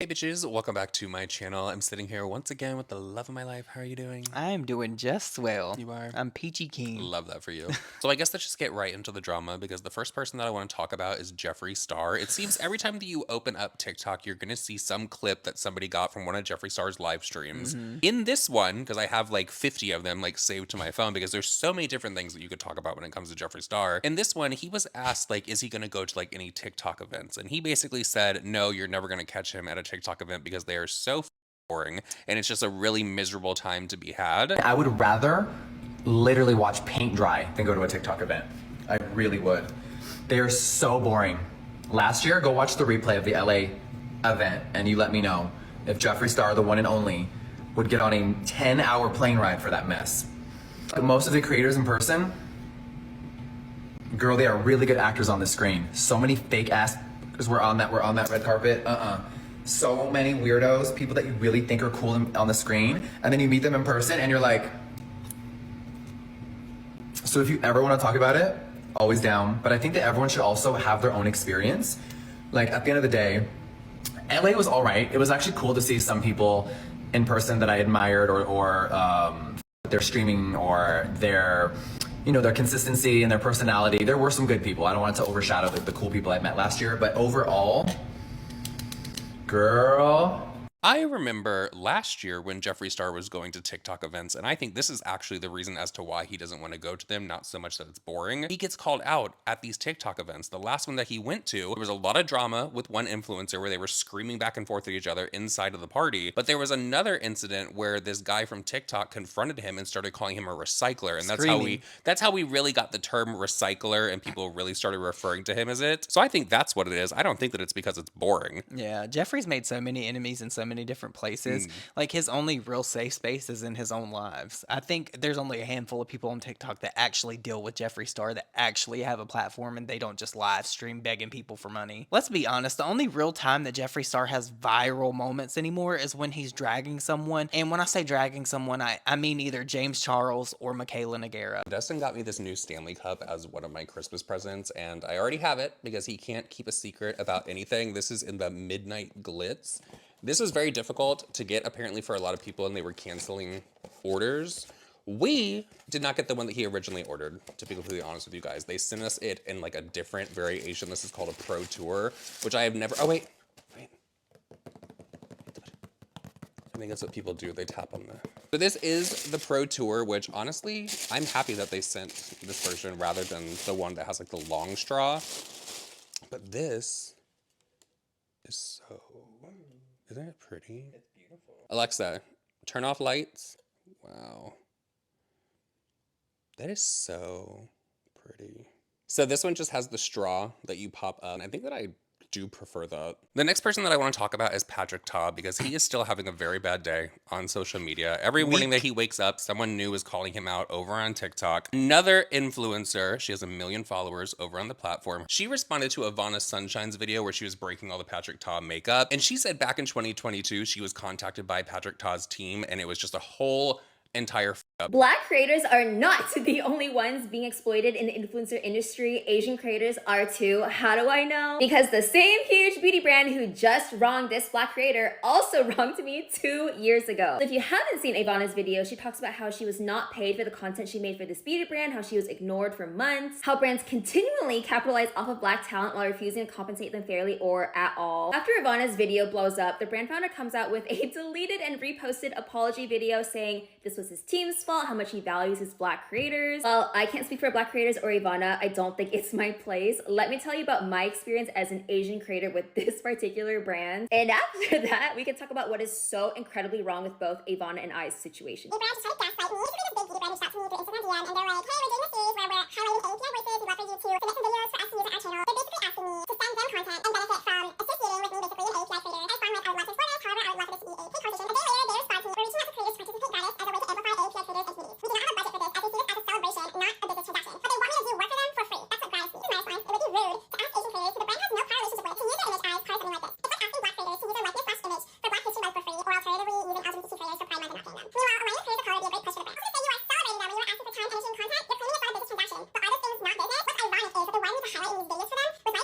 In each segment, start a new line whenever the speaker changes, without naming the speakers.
Hey bitches, welcome back to my channel. I'm sitting here once again with the love of my life. How are you doing?
I'm doing just well.
You are?
I'm peachy keen.
Love that for you. So I guess let's just get right into the drama because the first person that I want to talk about is Jeffree Starrr. It seems every time that you open up TikTok, you're going to see some clip that somebody got from one of Jeffree Starr's live streams. In this one, because I have like 50 of them like saved to my phone because there's so many different things that you could talk about when it comes to Jeffree Starr. In this one, he was asked like, is he going to go to like any TikTok events? And he basically said, no, you're never going to catch him at a TikTok event because they are so boring and it's just a really miserable time to be had.
I would rather literally watch paint dry than go to a TikTok event. I really would. They are so boring. Last year, go watch the replay of the LA event and you let me know if Jeffree Starr, the one and only, would get on a 10-hour plane ride for that mess. Most of the creators in person, girl, they are really good actors on the screen. So many fake ass were on that red carpet. So many weirdos, people that you really think are cool on the screen, and then you meet them in person and you're like, so if you ever want to talk about it, always down. But I think that everyone should also have their own experience. Like at the end of the day, LA was all right. It was actually cool to see some people in person that I admired or their streaming or their, you know, their consistency and their personality. There were some good people. I don't want it to overshadow the cool people I met last year, but overall, girl.
I remember last year when Jeffree Star was going to TikTok events, and I think this is actually the reason as to why he doesn't want to go to them, not so much that it's boring. He gets called out at these TikTok events. The last one that he went to, there was a lot of drama with one influencer where they were screaming back and forth at each other inside of the party. But there was another incident where this guy from TikTok confronted him and started calling him a recycler. And that's how we really got the term recycler and people really started referring to him as it. So I think that's what it is. I don't think that it's because it's boring.
Yeah, Jeffree's made so many enemies in so many different places. Like his only real safe space is in his own lives. I think there's only a handful of people on TikTok that actually deal with Jeffree Star, that actually have a platform and they don't just live stream begging people for money. Let's be honest, the only real time that Jeffree Star has viral moments anymore is when he's dragging someone. And when I say dragging someone, I mean either James Charles or Michaela Nogueira.
Dustin got me this new Stanley cup as one of my Christmas presents, and I already have it because he can't keep a secret about anything. This is in the Midnight Glitz. This was very difficult to get apparently for a lot of people, and they were canceling orders. We did not get the one that he originally ordered, to be completely honest with you guys. They sent us it in like a different variation. This is called a Pro Tour, which I have never, oh wait. I think that's what people do, they tap on the. So this is the Pro Tour, which honestly, I'm happy that they sent this version rather than the one that has like the long straw. But this is so, isn't it pretty?
It's beautiful.
Alexa, turn off lights. Wow. That is so pretty. So this one just has the straw that you pop up. I think that I do prefer that. The next person that I want to talk about is Patrick Ta because he is still having a very bad day on social media. Every morning that he wakes up, someone new is calling him out over on TikTok. Another influencer, she has 1 million followers over on the platform. She responded to Ivana Sunshine's video where she was breaking all the Patrick Ta makeup. And she said back in 2022, she was contacted by Patrick Ta's team and it was just a whole entire up.
Black creators are not the only ones being exploited in the influencer industry. Asian creators are too. How do I know? Because the same huge beauty brand who just wronged this Black creator also wronged me 2 years ago. If you haven't seen Ivana's video, she talks about how she was not paid for the content she made for this beauty brand, how she was ignored for months, how brands continually capitalize off of Black talent while refusing to compensate them fairly or at all. After Ivana's video blows up, the brand founder comes out with a deleted and reposted apology video saying this was his team's fault, how much he values his Black creators. While I can't speak for Black creators or Ivana, I don't think it's my place. Let me tell you about my experience as an Asian creator with this particular brand. And after that, we can talk about what is so incredibly wrong with both Ivana and I's situation.
A brand just tried to gaslight me. Basically, this big beauty brand reached out to me through Instagram DM, and they're like, hey, we're doing this series where we're highlighting API voices. We'd love for you to submit some videos for us to use on our channel. They're basically asking me to send them content and benefit from associating with me basically an API creator. As far as I would love to support us, however, I would love for this to be a paid conversation. A day later, they respond to me. We're reaching out to creators to participate gratis as a way to amplify API creators and communities. We do not have a budget for this, as they see this as a celebration, not a business transaction. But they want me to do work for them for free. That's what drives me. This is my response. It would be rude to ask Asian creators who the brand has no prior relationship with to use their image as part of something like this. It's like asking Black creators to use their likeness/image for Black History Month for free, or alternatively using LGBTQ creators for Pride Month and not paying them. Meanwhile, aligning creators of color would be a great push for the brand. I was gonna say you are celebrating them when you are asking for time, energy, and content. You're claiming it's not a business transaction. But are those things not business? What's ironic is that the one who was highlighting these videos for them was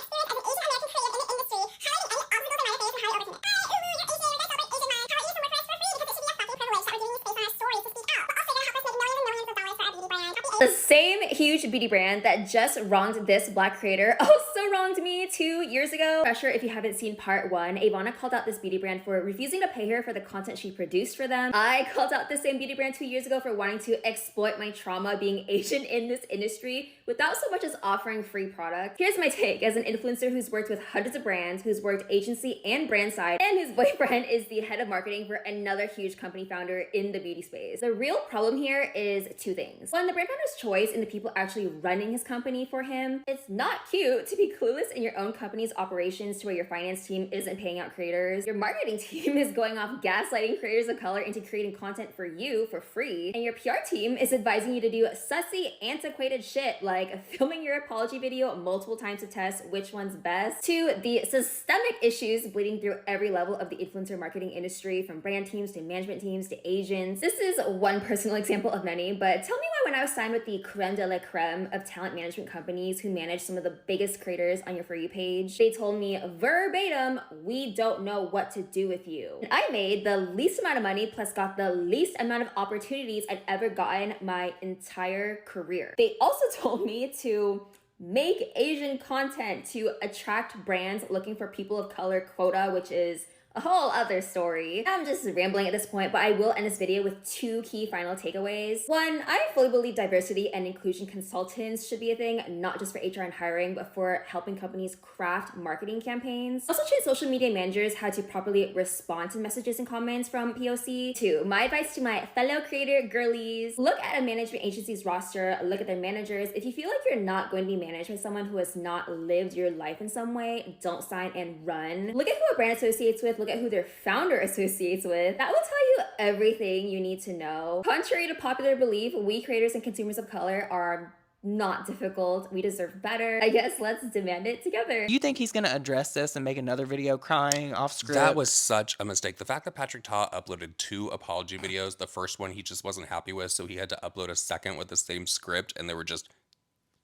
The same huge beauty brand that just wronged this black creator also wronged me 2 years ago. Pressure, if you haven't seen part 1, Ivana called out this beauty brand for refusing to pay her for the content she produced for them. I called out the same beauty brand 2 years ago for wanting to exploit my trauma being Asian in this industry without so much as offering free products. Here's my take as an influencer who's worked with hundreds of brands, who's worked agency and brand side, and whose boyfriend is the head of marketing for another huge company founder in the beauty space. The real problem here is 2 things. One, the brand founder's choice in the people actually running his company for him. It's not cute to be clueless in your own company's operations to where your finance team isn't paying out creators. Your marketing team is going off gaslighting creators of color into creating content for you for free. And your PR team is advising you to do sussy, antiquated shit like filming your apology video multiple times to test which one's best. 2, the systemic issues bleeding through every level of the influencer marketing industry, from brand teams to management teams to agents. This is one personal example of many, but tell me why when I was signed with the creme de la creme of talent management companies who manage some of the biggest creators on your For You page, they told me verbatim, we don't know what to do with you. And I made the least amount of money plus got the least amount of opportunities I'd ever gotten my entire career. They also told me to make Asian content to attract brands looking for people of color quota, which is a whole other story. I'm just rambling at this point, but I will end this video with 2 key final takeaways. 1, I fully believe diversity and inclusion consultants should be a thing, not just for HR and hiring, but for helping companies craft marketing campaigns. Also train social media managers how to properly respond to messages and comments from POC. 2, my advice to my fellow creator girlies, look at a management agency's roster, look at their managers. If you feel like you're not going to be managed by someone who has not lived your life in some way, don't sign and run. Look at who a brand associates with, look at who their founder associates with. That will tell you everything you need to know. Contrary to popular belief, we creators and consumers of color are not difficult. We deserve better. I guess let's demand it together.
Do you think he's gonna address this and make another video crying off script?
That was such a mistake. The fact that Patrick Ta uploaded 2 apology videos, the first one he just wasn't happy with, so he had to upload a second with the same script, and there were just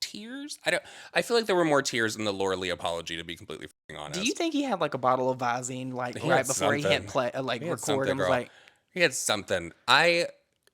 tears. I feel like there were more tears in the Laura Lee apology, to be completely honest.
Do you think he had like a bottle of Visine like
He
right
had
before he hit
something.
play,
He had
record
something,
and was
girl.
like,
He had something. I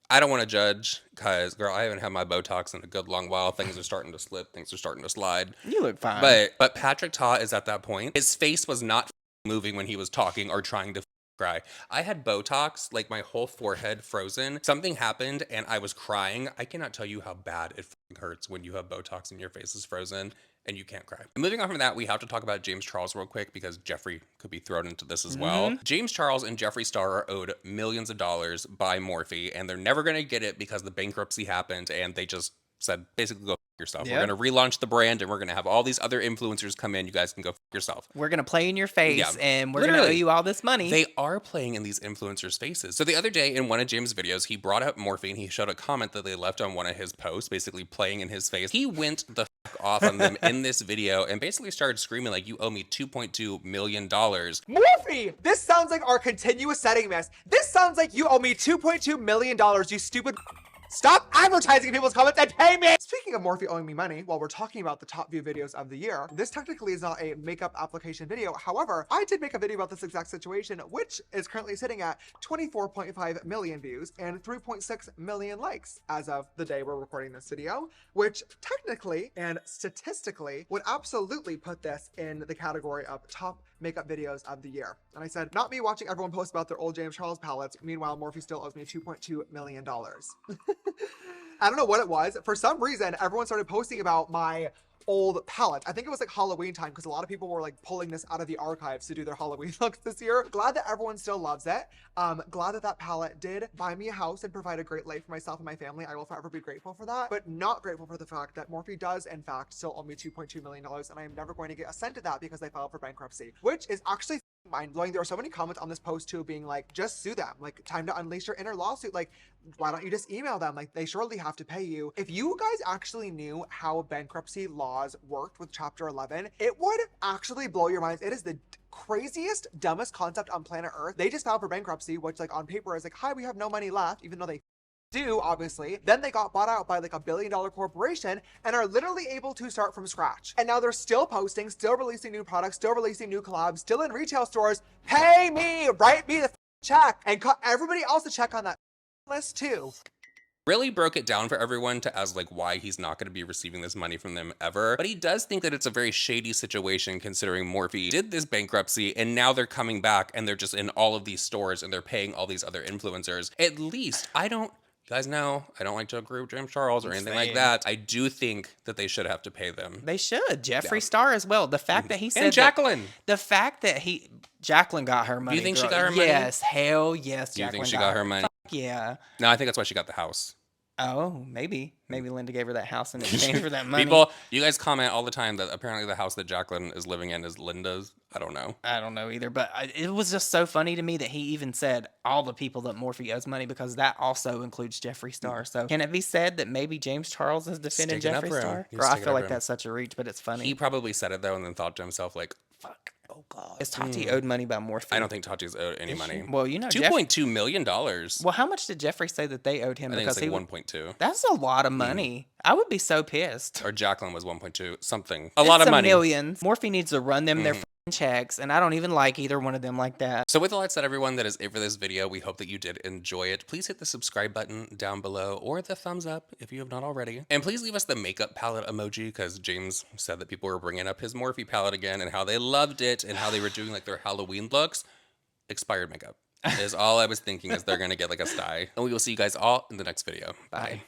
don't want to judge because, girl, I haven't had my Botox in a good long while. Things are starting to slip. Things are starting to slide.
you look fine.
But Patrick Ta is at that point. His face was not moving when he was talking or trying to cry. I had Botox, like my whole forehead frozen. Something happened and I was crying. I cannot tell you how bad it hurts when you have Botox and your face is frozen and you can't cry. Moving on from that, we have to talk about James Charles real quick because Jeffree could be thrown into this as well. James Charles and Jeffree Star are owed millions of dollars by Morphe, and they're never going to get it because the bankruptcy happened and they just said, basically, go f yourself.
Yep.
We're going to relaunch the brand and we're going to have all these other influencers come in. You guys can go f yourself.
We're gonna play in your face
Yeah.
and we're gonna owe
Literally.
you all this money.
They are playing in these influencers' faces. So the other day in one of James' videos, he brought up Morphe and he showed a comment that they left on one of his posts, basically playing in his face. He went the f off on them in this video and basically started screaming like, you owe me $2.2 million.
Morphe! This sounds like our continuous setting mess. This sounds like you owe me $2.2 million, you stupid. Stop advertising in people's comments and pay me! Speaking of Morphe owing me money, while we're talking about the top view videos of the year, this technically is not a makeup application video. However, I did make a video about this exact situation, which is currently sitting at 24.5 million views and 3.6 million likes as of the day we're recording this video, which technically and statistically would absolutely put this in the category of top makeup videos of the year. And I said, not me watching everyone post about their old James Charles palettes. Meanwhile, Morphe still owes me $2.2 million. I don't know what it was. For some reason, everyone started posting about my old palette. I think it was like Halloween time because a lot of people were like pulling this out of the archives to do their Halloween looks this year. Glad that everyone still loves it. Glad that that palette did buy me a house and provide a great life for myself and my family. I will forever be grateful for that, but not grateful for the fact that Morphe does in fact still owe me $2.2 million and I am never going to get a cent of that because they filed for bankruptcy, which is actually mind-blowing. There were so many comments on this post too being like, just sue them, like time to unleash your inner lawsuit, like why don't you just email them, like they surely have to pay you. If you guys actually knew how bankruptcy laws worked with chapter 11, it would actually blow your minds. It is the craziest, dumbest concept on planet Earth. They just filed for bankruptcy, which like on paper is like, hi, we have no money left, even though they do, obviously. Then they got bought out by like $1 billion corporation and are literally able to start from scratch. And now they're still posting, still releasing new products, still releasing new collabs, still in retail stores. Pay me, write me the check, and cut everybody else a check on that list too.
really broke it down for everyone to as like why he's not going to be receiving this money from them ever. But he does think that it's a very shady situation considering Morphe did this bankruptcy and now they're coming back and they're just in all of these stores and they're paying all these other influencers. At least you guys know, I don't like to agree with James Charles or anything like that. I do think that they should have to pay them.
They should. Jeffree Star as well. The fact that he said
And Jacqueline.
The fact that Jacqueline got her money.
Do you think she
girl.
got her money?
Yes. Hell yes.
Do you
Jacqueline
think she got her money?
Fuck yeah.
No, I think that's why she got the house.
Oh, maybe. Maybe Linda gave her that house in exchange for that money.
People, you guys comment all the time that apparently the house that Jacqueline is living in is Linda's. I don't know.
I don't know either, but it was just so funny to me that he even said all the people that Morphe owes money because that also includes Jeffree Star. So can it be said that maybe James Charles has defended
Sticking up
Jeffree
for him.
Star?
He's
Girl, I
sticking
feel
up
like
for him.
that's such a reach, but it's funny.
He probably said it though and then thought to himself like, fuck.
Oh God, is Tati owed money by Morphe?
I don't think Tati's owed any money.
Well, you know,
$2.2 million.
Well, how much did Jeffree say that they owed him?
I think
Because
it's like 1.2.
That's a lot of money. I would be so pissed.
Or Jacqueline was 1.2 something. A lot of money.
Millions. Morphe needs to run them their f***ing checks, and I don't even like either one of them like that.
So with all that said, everyone, that is it for this video. We hope that you did enjoy it. Please hit the subscribe button down below or the thumbs up if you have not already. And please leave us the makeup palette emoji because James said that people were bringing up his Morphe palette again and how they loved it and how they were doing like their Halloween looks. Expired makeup is all I was thinking is they're going to get like a sty. And we will see you guys all in the next video. Bye.